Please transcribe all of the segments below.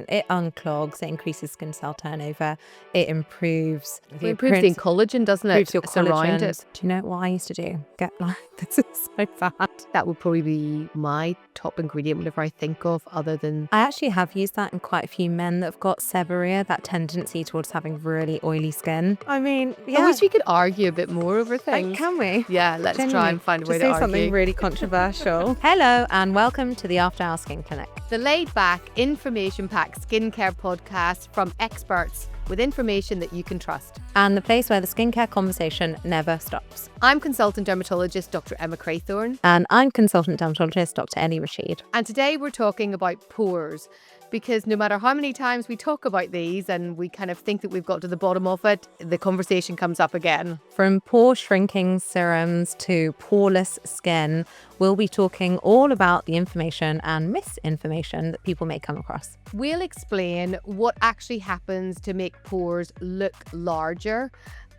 It unclogs, it increases skin cell turnover, it improves It improves the collagen, doesn't it? Improves your Around collagen. it. Do you know what I used to do? Get like, this is so bad. That would probably be my top ingredient whenever I think of other than... I actually have used that in quite a few men that have got seborrhea, that tendency towards having really oily skin. I mean, yeah. I wish we could argue a bit more over things. Can we? Yeah, let's try and find a way to say argue. something really controversial. Hello and welcome to the After Hour Skin Clinic. The laid-back, information-packed skincare podcast from experts with information that you can trust. And the place where the skincare conversation never stops. I'm consultant dermatologist Dr. Emma Craythorne. And I'm consultant dermatologist Dr. Ellie Rashid. And today we're talking about pores, because no matter how many times we talk about these and we kind of think that we've got to the bottom of it, the conversation comes up again. From pore shrinking serums to poreless skin, we'll be talking all about the information and misinformation that people may come across. We'll explain what actually happens to make pores look larger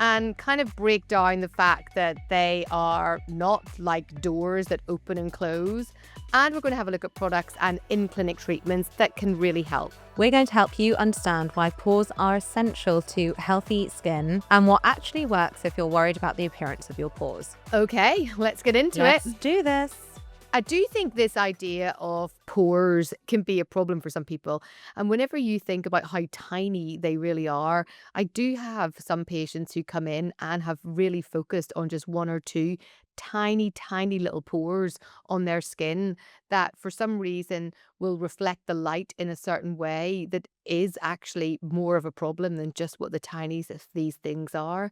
and kind of break down the fact that they are not like doors that open and close. And we're going to have a look at products and in-clinic treatments that can really help. We're going to help you understand why pores are essential to healthy skin and what actually works if you're worried about the appearance of your pores. Okay, let's get into it. Let's do this. I do think this idea of pores can be a problem for some people. And whenever you think about how tiny they really are, I do have some patients who come in and have really focused on just one or two tiny, tiny little pores on their skin that for some reason will reflect the light in a certain way that is actually more of a problem than just what the tiniest of these things are.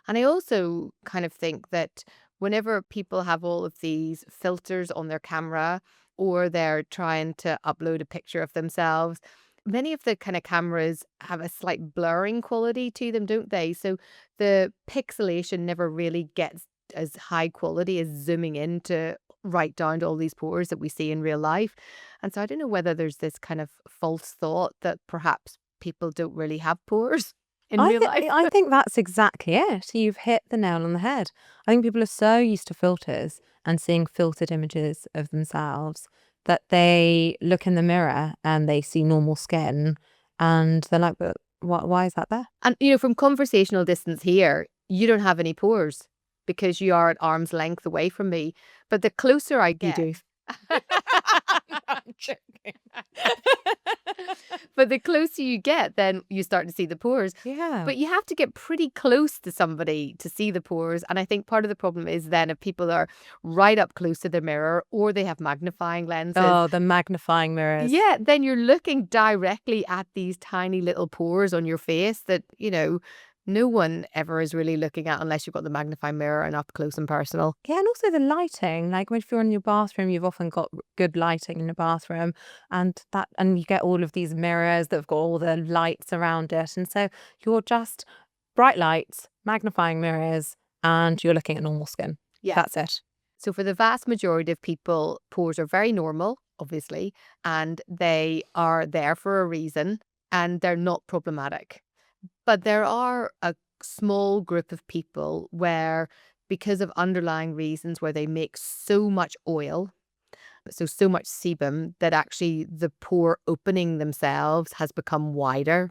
And I also kind of think that whenever people have all of these filters on their camera or they're trying to upload a picture of themselves, many of the kind of cameras have a slight blurring quality to them, don't they? So the pixelation never really gets as high quality as zooming in to right down to all these pores that we see in real life. And so I don't know whether there's this kind of false thought that perhaps people don't really have pores in real life. I think that's exactly it. You've hit the nail on the head. I think people are so used to filters and seeing filtered images of themselves that they look in the mirror and they see normal skin and they're like, but why is that there? And, you know, from conversational distance here, you don't have any pores because you are at arm's length away from me. But the closer I get... You do. I'm joking. But the closer you get, then you start to see the pores. Yeah. But you have to get pretty close to somebody to see the pores. And I think part of the problem is then if people are right up close to the mirror or they have magnifying lenses. Oh, the magnifying mirrors. Yeah, then you're looking directly at these tiny little pores on your face that, you know, no one ever is really looking at unless you've got the magnifying mirror and up close and personal. Yeah, and also the lighting. Like if you're in your bathroom, you've often got good lighting in the bathroom, and you get all of these mirrors that have got all the lights around it, and so you're just bright lights, magnifying mirrors, and you're looking at normal skin. Yeah, that's it. So for the vast majority of people, pores are very normal, obviously, and they are there for a reason, and they're not problematic. But there are a small group of people where, because of underlying reasons where they make so much oil, so much sebum, that actually the pore opening themselves has become wider,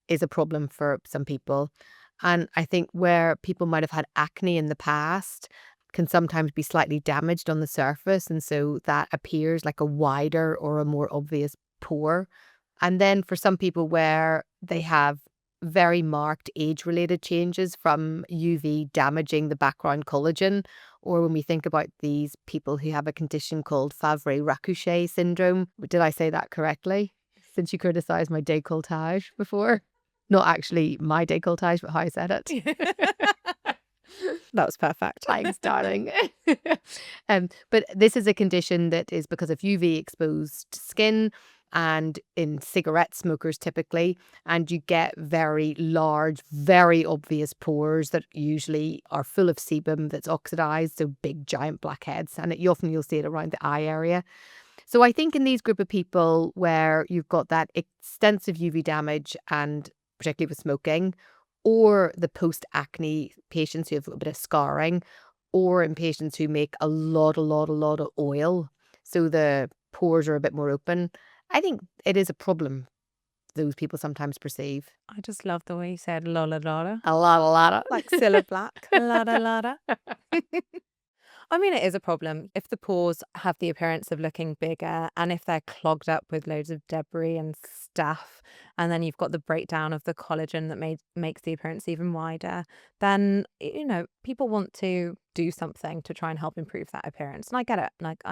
is a problem for some people. And I think where people might have had acne in the past can sometimes be slightly damaged on the surface. And so that appears like a wider or a more obvious pore. And then for some people where they have very marked age-related changes from UV damaging the background collagen, or when we think about these people who have a condition called Favre-Rapproché syndrome. Did I say that correctly? Since you criticised my décolletage before. Not actually my décolletage, but how I said it. That was perfect. Thanks, darling. But this is a condition that is because of UV-exposed skin, and in cigarette smokers typically, and you get very large, very obvious pores that usually are full of sebum that's oxidized, so big giant blackheads, and you'll see it around the eye area. So I think in these group of people where you've got that extensive UV damage, and particularly with smoking, or the post-acne patients who have a bit of scarring, or in patients who make a lot of oil, so the pores are a bit more open, I think it is a problem those people sometimes perceive. I just love the way you said lola lola. A lot. Like Cilla Black. Lotta lotta. I mean, it is a problem if the pores have the appearance of looking bigger and if they're clogged up with loads of debris and stuff, and then you've got the breakdown of the collagen that makes the appearance even wider, then, people want to do something to try and help improve that appearance. And I get it. Like,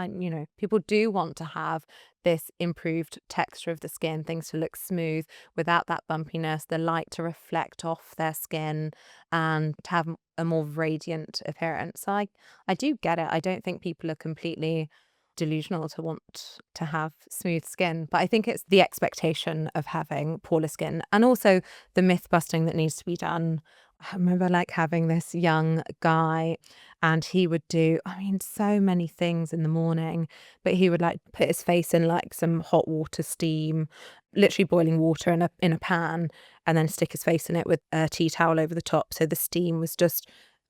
people do want to have this improved texture of the skin, things to look smooth without that bumpiness, the light to reflect off their skin and to have a more radiant appearance. So I do get it. I don't think people are completely delusional to want to have smooth skin, but I think it's the expectation of having poreless skin and also the myth busting that needs to be done. I remember having this young guy and he would do, so many things in the morning, but he would put his face in some hot water steam, literally boiling water in a pan, and then stick his face in it with a tea towel over the top. So the steam was just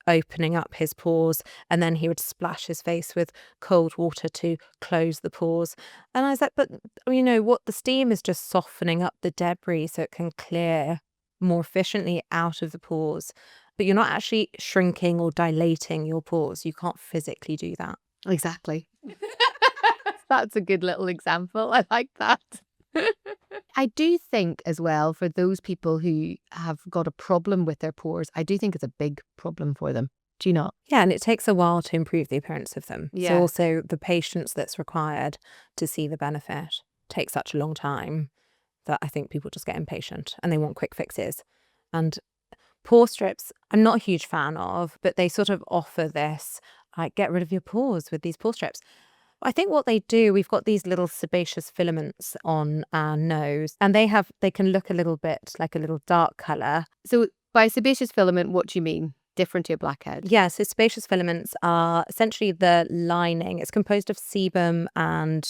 opening up his pores, and then he would splash his face with cold water to close the pores. And I was like, but what the steam is just softening up the debris so it can clear more efficiently out of the pores. But you're not actually shrinking or dilating your pores. You can't physically do that. Exactly. That's a good little example. I like that. I do think as well, for those people who have got a problem with their pores, I do think it's a big problem for them. Do you not? Yeah, and it takes a while to improve the appearance of them. Yeah. So also the patience that's required to see the benefit takes such a long time that I think people just get impatient and they want quick fixes. And pore strips, I'm not a huge fan of, but they sort of offer this, get rid of your pores with these pore strips. I think what they do, we've got these little sebaceous filaments on our nose, and they can look a little bit like a little dark colour. So by sebaceous filament, what do you mean? Different to a blackhead? Yeah, so sebaceous filaments are essentially the lining. It's composed of sebum and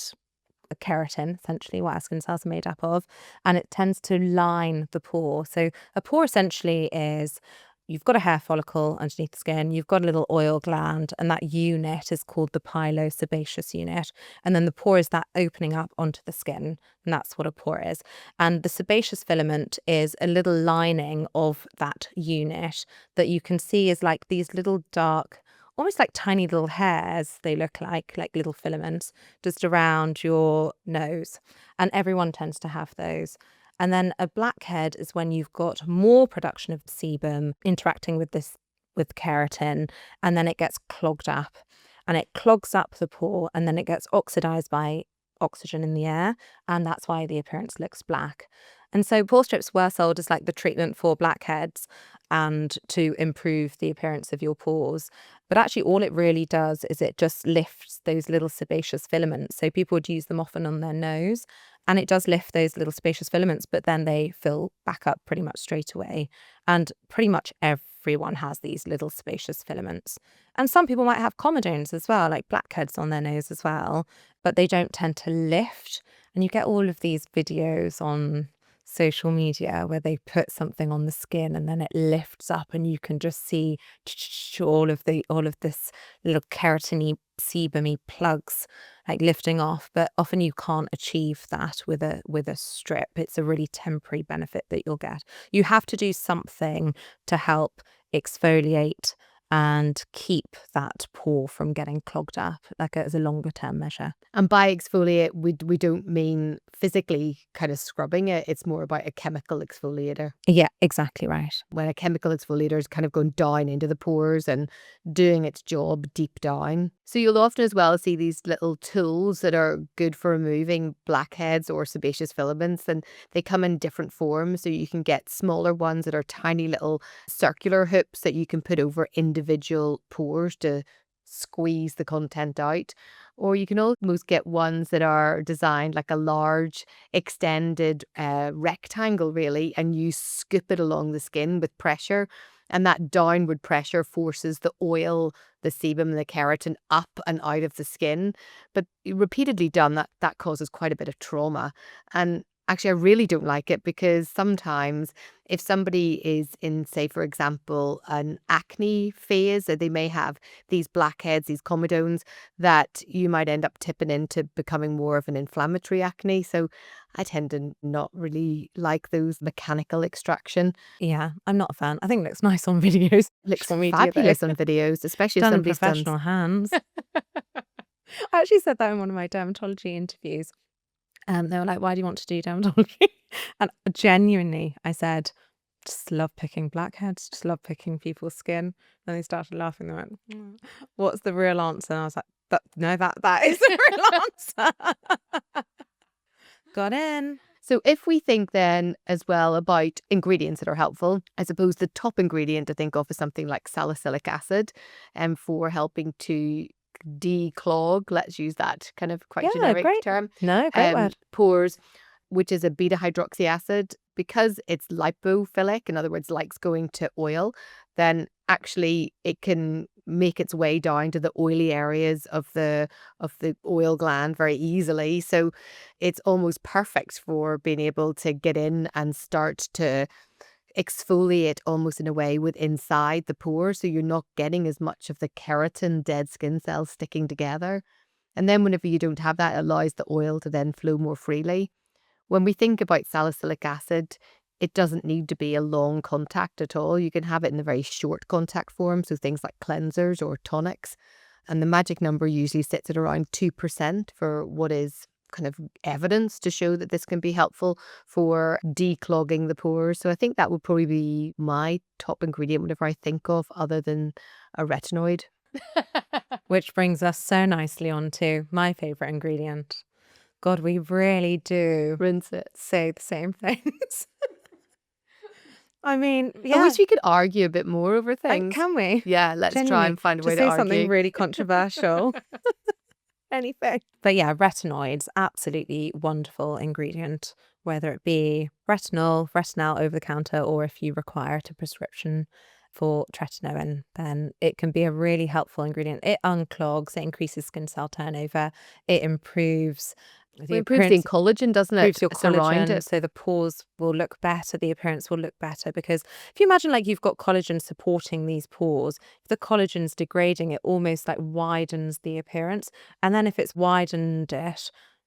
keratin, essentially what our skin cells are made up of, and it tends to line the pore. So a pore essentially is, you've got a hair follicle underneath the skin, you've got a little oil gland, and that unit is called the pilosebaceous unit. And then the pore is that opening up onto the skin, and that's what a pore is. And the sebaceous filament is a little lining of that unit that you can see is like these little dark, almost like tiny little hairs, they look like little filaments just around your nose. And everyone tends to have those. And then a blackhead is when you've got more production of sebum interacting with keratin, and then it gets clogged up. And it clogs up the pore, and then it gets oxidized by oxygen in the air, and that's why the appearance looks black. And so pore strips were sold as the treatment for blackheads and to improve the appearance of your pores. But actually all it really does is it just lifts those little sebaceous filaments. So people would use them often on their nose, and it does lift those little sebaceous filaments, but then they fill back up pretty much straight away. And pretty much everyone has these little sebaceous filaments. And some people might have comedones as well, like blackheads on their nose as well, but they don't tend to lift. And you get all of these videos on social media where they put something on the skin and then it lifts up and you can just see all of this little keratiny sebumy plugs lifting off, but often you can't achieve that with a strip. It's a really temporary benefit that you'll get. You have to do something to help exfoliate and keep that pore from getting clogged up, as a longer term measure. And by exfoliate, we don't mean physically kind of scrubbing it. It's more about a chemical exfoliator. Yeah, exactly right. When a chemical exfoliator is kind of going down into the pores and doing its job deep down. So you'll often as well see these little tools that are good for removing blackheads or sebaceous filaments, and they come in different forms. So you can get smaller ones that are tiny little circular hoops that you can put over individual pores to squeeze the content out. Or you can almost get ones that are designed like a large extended rectangle really, and you scoop it along the skin with pressure, and that downward pressure forces the oil, the sebum and the keratin up and out of the skin. But repeatedly done, that causes quite a bit of trauma. And Actually, I really don't like it because sometimes if somebody is in, say, for example, an acne phase, they may have these blackheads, these comedones, that you might end up tipping into becoming more of an inflammatory acne. So I tend to not really like those mechanical extraction. Yeah, I'm not a fan. I think it looks nice on videos. Looks Social media though. fabulous on videos, especially if Done in somebody's done. professional hands. I actually said that in one of my dermatology interviews. They were like, "Why do you want to do dermatology?" And genuinely, I said, "Just love picking blackheads. Just love picking people's skin." And they started laughing. They went, "What's the real answer?" And I was like, that is the real answer." Got in. So if we think then as well about ingredients that are helpful, I suppose the top ingredient to think of is something like salicylic acid, for helping to declog, let's use that kind of quite Yeah, generic great. term, No, great word. pores, which is a beta hydroxy acid. Because it's lipophilic, in other words, likes going to oil, then actually it can make its way down to the oily areas of the oil gland very easily. So it's almost perfect for being able to get in and start to exfoliate almost in a way with inside the pore, so you're not getting as much of the keratin dead skin cells sticking together. And then whenever you don't have that, it allows the oil to then flow more freely. When we think about salicylic acid, it doesn't need to be a long contact at all. You can have it in a very short contact form, so things like cleansers or tonics. And the magic number usually sits at around 2% for what is kind of evidence to show that this can be helpful for declogging the pores. So I think that would probably be my top ingredient whenever I think of other than a retinoid. Which brings us so nicely on to my favourite ingredient. God, we really do Rinse it. say the same things. I mean, I yeah. wish we could argue a bit more over things. Can we? Yeah, let's try Genuinely. and find a Just way to say argue. something really controversial. Anything. But yeah, retinoids, absolutely wonderful ingredient, whether it be retinol over the counter, or if you require a prescription for tretinoin, then it can be a really helpful ingredient. It unclogs, it increases skin cell turnover, it improves It the improves the appearance, collagen, doesn't it? improves your Surround collagen, it. so the pores will look better, the appearance will look better. Because if you imagine like you've got collagen supporting these pores, if the collagen's degrading, it almost like widens the appearance. And then if it's widened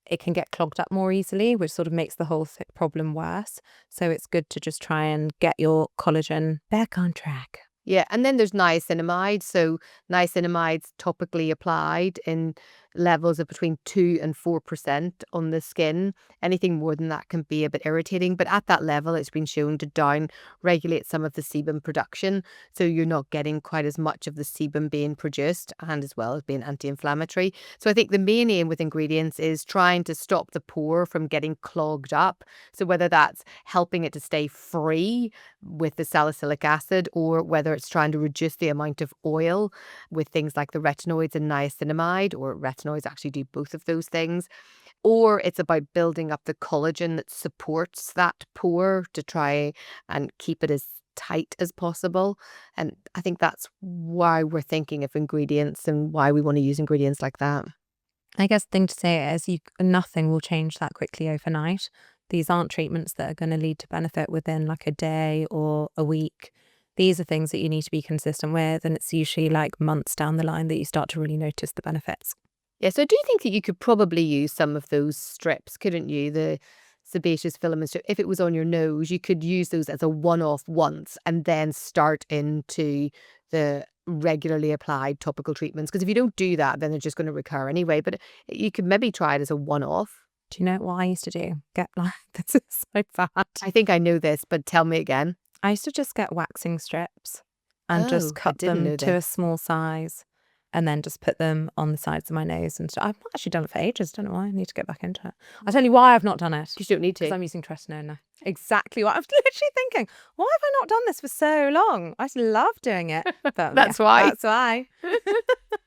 it can get clogged up more easily, which sort of makes the whole problem worse. So it's good to just try and get your collagen back on track. Yeah, and then there's niacinamide. So niacinamide's topically applied in levels of between 2 and 4% on the skin. Anything more than that can be a bit irritating, but at that level, it's been shown to down regulate some of the sebum production. So you're not getting quite as much of the sebum being produced, and as well as being anti-inflammatory. So I think the main aim with ingredients is trying to stop the pore from getting clogged up. So whether that's helping it to stay free with the salicylic acid, or whether it's trying to reduce the amount of oil with things like the retinoids and niacinamide, or retinoids actually do both of those things, or it's about building up the collagen that supports that pore to try and keep it as tight as possible. And I think that's why we're thinking of ingredients and why we want to use ingredients like that. I guess the thing to say is nothing will change that quickly overnight. These aren't treatments that are going to lead to benefit within like a day or a week. These are things that you need to be consistent with, and it's usually like months down the line that you start to really notice the benefits. Yeah, so I do think that you could probably use some of those strips, couldn't you? The sebaceous filament strip. If it was on your nose, you could use those as a one-off once and then start into the regularly applied topical treatments. Because if you don't do that, then they're just going to recur anyway. But you could maybe try it as a one-off. Do you know what I used to do? Get like, this is so bad. I think I know this, but tell me again. I used to just get waxing strips and Oh, just I cut didn't them know to a this. small size, and then just put them on the sides of my nose and stuff. I've not actually done it for ages. Don't know why. I need to get back into it. I'll tell you why I've not done it. You don't need Because to. I'm using tretinoin now. Exactly what I was literally thinking. Why have I not done this for so long? I just love doing it. But That's yeah, why. That's why.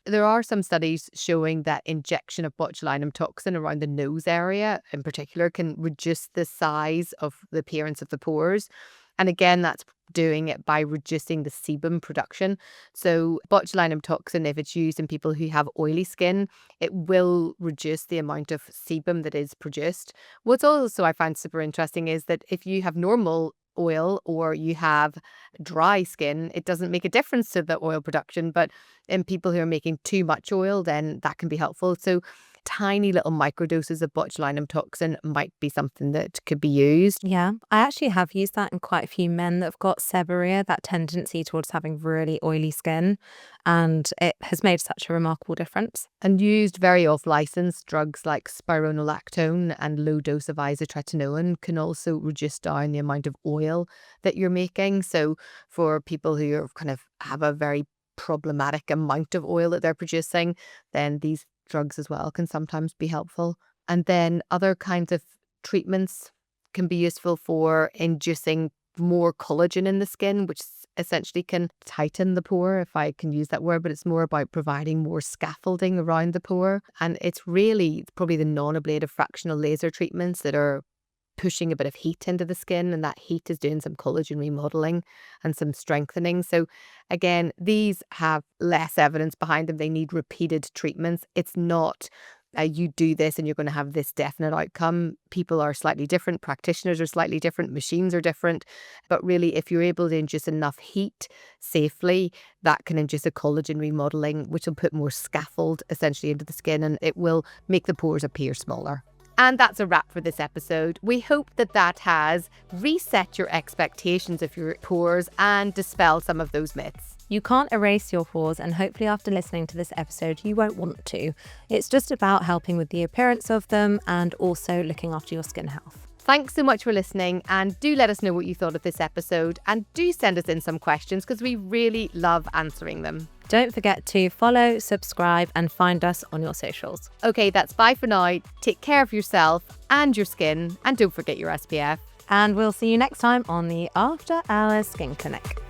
There are some studies showing that injection of botulinum toxin around the nose area in particular can reduce the size of the appearance of the pores. And again, that's doing it by reducing the sebum production. So botulinum toxin, if it's used in people who have oily skin, it will reduce the amount of sebum that is produced. What's also I find super interesting is that if you have normal oil or you have dry skin, it doesn't make a difference to the oil production. But in people who are making too much oil, then that can be helpful. So tiny little microdoses of botulinum toxin might be something that could be used. Yeah, I actually have used that in quite a few men that have got seborrhea, that tendency towards having really oily skin, and it has made such a remarkable difference. And used very off-license drugs like spironolactone and low dose of isotretinoin can also reduce down the amount of oil that you're making. So for people who are kind of have a very problematic amount of oil that they're producing, then these drugs as well can sometimes be helpful. And then other kinds of treatments can be useful for inducing more collagen in the skin, which essentially can tighten the pore, if I can use that word, but it's more about providing more scaffolding around the pore. And it's really probably the non-ablative fractional laser treatments that are pushing a bit of heat into the skin, and that heat is doing some collagen remodeling and some strengthening. So again, these have less evidence behind them. They need repeated treatments. It's not you do this and you're going to have this definite outcome. People are slightly different, practitioners are slightly different, machines are different. But really, if you're able to induce enough heat safely, that can induce a collagen remodeling, which will put more scaffold essentially into the skin, and it will make the pores appear smaller. And that's a wrap for this episode. We hope that that has reset your expectations of your pores and dispel some of those myths. You can't erase your pores, and hopefully after listening to this episode, you won't want to. It's just about helping with the appearance of them and also looking after your skin health. Thanks so much for listening, and do let us know what you thought of this episode, and do send us in some questions because we really love answering them. Don't forget to follow, subscribe, and find us on your socials. Okay, that's bye for now. Take care of yourself and your skin, and don't forget your SPF. And we'll see you next time on the After Hours Skin Clinic.